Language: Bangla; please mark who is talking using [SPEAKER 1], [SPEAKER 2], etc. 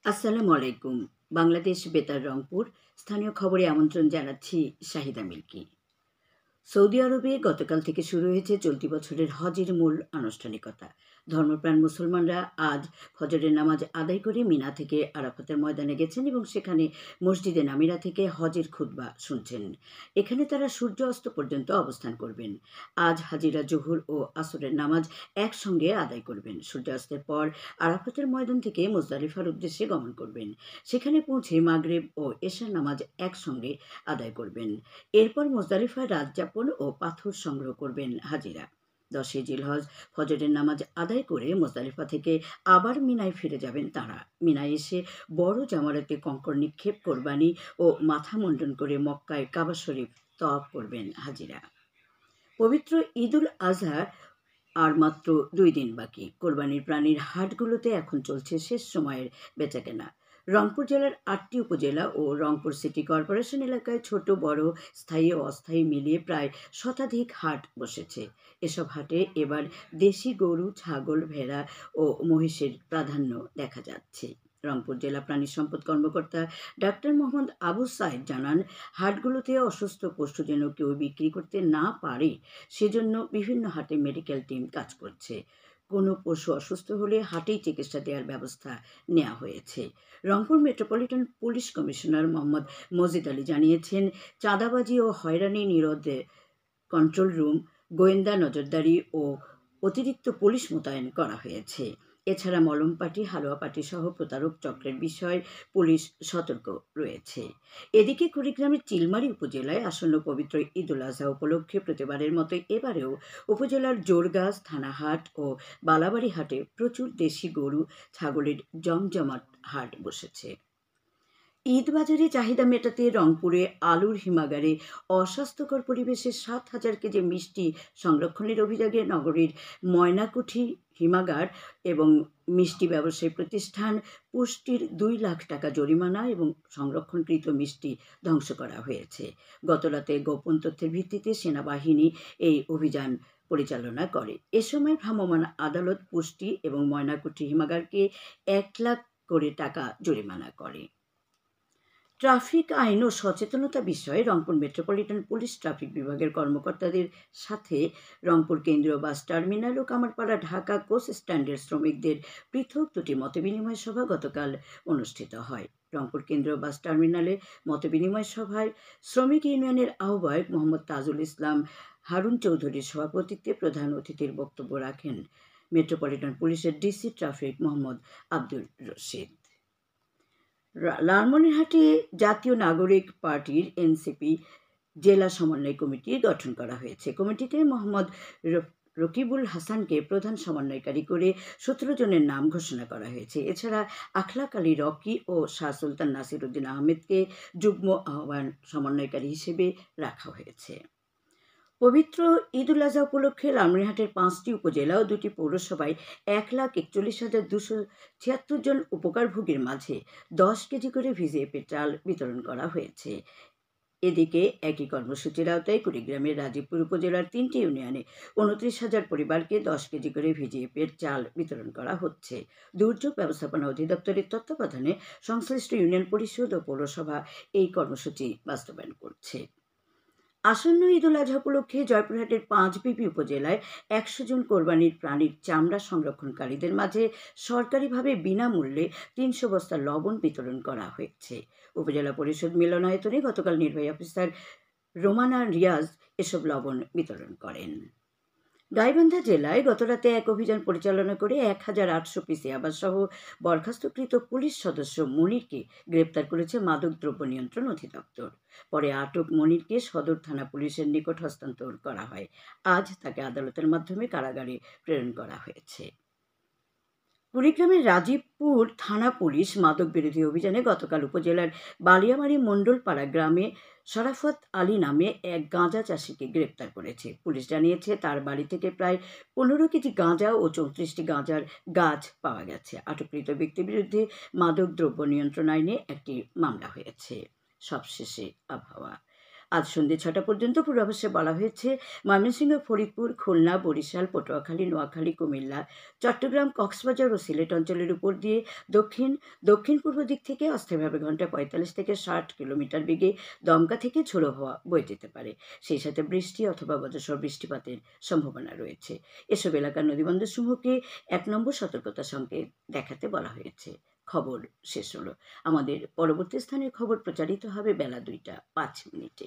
[SPEAKER 1] আসসালামু আলাইকুম। বাংলাদেশ বেতার রংপুর স্থানীয় খবরে আমন্ত্রণ জানাচ্ছি শাহিদা মিল্কি। সৌদি আরবে গতকাল থেকে শুরু হয়েছে চলতি বছরের হজের মূল আনুষ্ঠানিকতা। ধর্মপ্রাণ মুসলমানরা আজ ফজরের নামাজ আদায় করে মিনা থেকে আরাফাতের ময়দানে গেছেন এবং সেখানে মসজিদে নামিরা থেকে হজের খুতবা শুনছেন। এখানে তারা সূর্য অস্ত পর্যন্ত অবস্থান করবেন। আজ হাজিরা জোহর ও আসরের নামাজ একসঙ্গে আদায় করবেন। সূর্যাস্তের পর আরাফাতের ময়দান থেকে মুজদালিফার উদ্দেশ্যে গমন করবেন। সেখানে পৌঁছে মাগরিব ও এশার নামাজ একসঙ্গে আদায় করবেন। এরপর মুজদালিফায় রাত যাপন ও পাথর সংগ্রহ করবেন হাজিরা। 10 জিলহজ ফজরের নামাজ আদায় করে মুজদালিফা থেকে আবার মিনায় ফিরে যাবেন তাঁরা। মিনায় এসে বড় জামারাতে কঙ্কর নিক্ষেপ, কোরবানি ও মাথা মুন্ডন করে মক্কায় কাবা শরীফ তওয়াফ করবেন হাজিরা। পবিত্র ঈদুল আজহা আর মাত্র 2 দিন বাকি। কোরবানির প্রাণীর হাটগুলোতে এখন চলছে শেষ সময়ের বেচাকেনা। রংপুর জেলার 8টি উপজেলা ও রংপুর সিটি কর্পোরেশন এলাকায় ছোট বড়, স্থায়ী ও অস্থায়ী মিলিয়ে প্রায় শতাধিক হাট বসেছে। এসব হাটে এবার দেশি গরু, ছাগল, ভেড়া ও মহিষের প্রাধান্য দেখা যাচ্ছে। রংপুর জেলা প্রাণী সম্পদ কর্মকর্তা ডাক্তার মোহাম্মদ আবু সাইদ জানান, হাটগুলোতে অসুস্থ পশু যেন কেউ বিক্রি করতে না পারে সেজন্য বিভিন্ন হাটে মেডিকেল টিম কাজ করছে। কোনো পশু অসুস্থ হলে হাটেই চিকিৎসা দেওয়ার ব্যবস্থা নেওয়া হয়েছে। Rangpur metropolitan police commissioner Mohammad Majid Ali জানিয়েছেন, চাঁদাবাজি ও হয়রানি নিরোধে কন্ট্রোল রুম, গোয়েন্দা নজরদারি ও অতিরিক্ত পুলিশ মোতায়েন করা হয়েছে। এছাড়া মলম পার্টি, হালুয়া পার্টি সহ প্রতারক চক্রের বিষয়ে পুলিশ সতর্ক রয়েছে। এদিকে কুড়িগ্রামের চিলমারী উপজেলায় আসন্ন পবিত্র ঈদুল আজহা উপলক্ষে প্রতিবারের মতো এবারেও উপজেলার জোরগাছ, থানাহাট ও বালাবাড়ি হাটে প্রচুর দেশি গরু, ছাগলের জমজমাট হাট বসেছে। ঈদ বাজারে চাহিদা মেটাতে রংপুরে আলুর হিমাগারে অস্বাস্থ্যকর পরিবেশে 7,000 কেজি মিষ্টি সংরক্ষণের অভিযোগে নগরীর ময়নাকুঠি হিমাগার এবং মিষ্টি ব্যবসায়ী প্রতিষ্ঠান পুষ্টির 2 লাখ টাকা জরিমানা এবং সংরক্ষণকৃত মিষ্টি ধ্বংস করা হয়েছে। গতরাতে গোপন তথ্যের ভিত্তিতে সেনাবাহিনী এই অভিযান পরিচালনা করে। এ সময় ভ্রাম্যমাণ আদালত পুষ্টি এবং ময়নাকুঠি হিমাগারকে 1 লাখ করে টাকা জরিমানা করে। ট্রাফিক আইন ও সচেতনতা বিষয়ে রংপুর মেট্রোপলিটন পুলিশ ট্রাফিক বিভাগের কর্মকর্তাদের সাথে রংপুর কেন্দ্রীয় বাস টার্মিনাল ও কামারপাড়া ঢাকা কোচ স্ট্যান্ডের শ্রমিকদের পৃথক দুটি মতবিনিময় সভা গতকাল অনুষ্ঠিত হয়। রংপুর কেন্দ্রীয় বাস টার্মিনালে মতবিনিময় সভায় শ্রমিক ইউনিয়নের আহ্বায়ক মোহাম্মদ তাজুল ইসলাম হারুন চৌধুরীর সভাপতিত্বে প্রধান অতিথির বক্তব্য রাখেন মেট্রোপলিটন পুলিশের ডিসি ট্রাফিক মোহাম্মদ আব্দুর রশিদ। লালমনিরহাটে জাতীয় নাগরিক পার্টির এনসিপি জেলা সমন্বয় কমিটি গঠন করা হয়েছে। কমিটিতে মোহাম্মদ রকিবুল হাসানকে প্রধান সমন্বয়কারী করে 17 জনের নাম ঘোষণা করা হয়েছে। এছাড়া আখলাক আলী রকি ও শাহ সুলতান নাসির উদ্দিন আহমেদকে যুগ্ম আহ্বান সমন্বয়কারী হিসেবে রাখা হয়েছে। পবিত্র ঈদুল আজহা উপলক্ষে লালমনিরহাটের 5টি উপজেলা ও 2টি পৌরসভায় 1,41,276 জন উপকারভোগীর মাঝে 10 কেজি করে ভিজিএফের চাল বিতরণ করা হয়েছে। এদিকে একই কর্মসূচির আওতায় কুড়িগ্রামের রাজীবপুর উপজেলার 3টি ইউনিয়নে 29,000 পরিবারকে 10 কেজি করে ভিজিএফের চাল বিতরণ করা হচ্ছে। দুর্যোগ ব্যবস্থাপনা অধিদপ্তরের তত্ত্বাবধানে সংশ্লিষ্ট ইউনিয়ন পরিষদ ও পৌরসভা এই কর্মসূচি বাস্তবায়ন করছে। আসন্ন ঈদুল আজহা উপলক্ষে জয়পুরহাটের 5বিবি উপজেলায় 100 জন কোরবানির প্রাণীর চামড়া সংরক্ষণকারীদের মাঝে সরকারিভাবে বিনামূল্যে 300 বস্তা লবণ বিতরণ করা হয়েছে। উপজেলা পরিষদ মিলনায়তনে গতকাল নির্বাহী অফিসার রোমানা রিয়াজ এসব লবণ বিতরণ করেন। গাইবান্ধা জেলায় গতরাতে এক অভিযান পরিচালনা করে 1,800 পিস ইয়াবাসহ বরখাস্তকৃত পুলিশ সদস্য মনিরকে গ্রেপ্তার করেছে মাদকদ্রব্য নিয়ন্ত্রণ অধিদপ্তর। পরে আটক মনিরকে সদর থানা পুলিশের নিকট হস্তান্তর করা হয়। আজ তাকে আদালতের মাধ্যমে কারাগারে প্রেরণ করা হয়েছে। কুড়িগ্রামের রাজীবপুর থানা পুলিশ মাদক বিরোধী অভিযানে গতকাল উপজেলার বালিয়ামারী মণ্ডলপাড়া গ্রামে শরাফত আলী নামে এক গাঁজা চাষিকে গ্রেপ্তার করেছে। পুলিশ জানিয়েছে, তার বাড়ি থেকে প্রায় 15 কেজি গাঁজা ও 34টি গাঁজার গাছ পাওয়া গেছে। আটককৃত ব্যক্তির বিরুদ্ধে মাদক দ্রব্য নিয়ন্ত্রণ আইনে একটি মামলা হয়েছে। সবশেষে আবহাওয়া। আজ সন্ধ্যে ৬টা পর্যন্ত পূর্বাভাসে বলা হয়েছে ময়মনসিংহ, ফরিদপুর, খুলনা, বরিশাল, পটুয়াখালী, নোয়াখালী, কুমিল্লা, চট্টগ্রাম, কক্সবাজার ও সিলেট অঞ্চলের উপর দিয়ে দক্ষিণ পূর্ব দিক থেকে অস্থায়ীভাবে ঘন্টায় ৪৫ থেকে ৬০ কিলোমিটার বেগে দমকা থেকে ঝোড়ো হাওয়া বয়ে যেতে পারে। সেই সাথে বৃষ্টি অথবা বজ্রসহ বৃষ্টিপাতের সম্ভাবনা রয়েছে। এসব এলাকার নদীবন্দরসমূহকে ১ নম্বর সতর্কতা সংকেত দেখাতে বলা হয়েছে। খবর শেষ হলো। আমাদের পরবর্তী স্থানের খবর প্রচারিত হবে বেলা ২টা ৫ মিনিটে।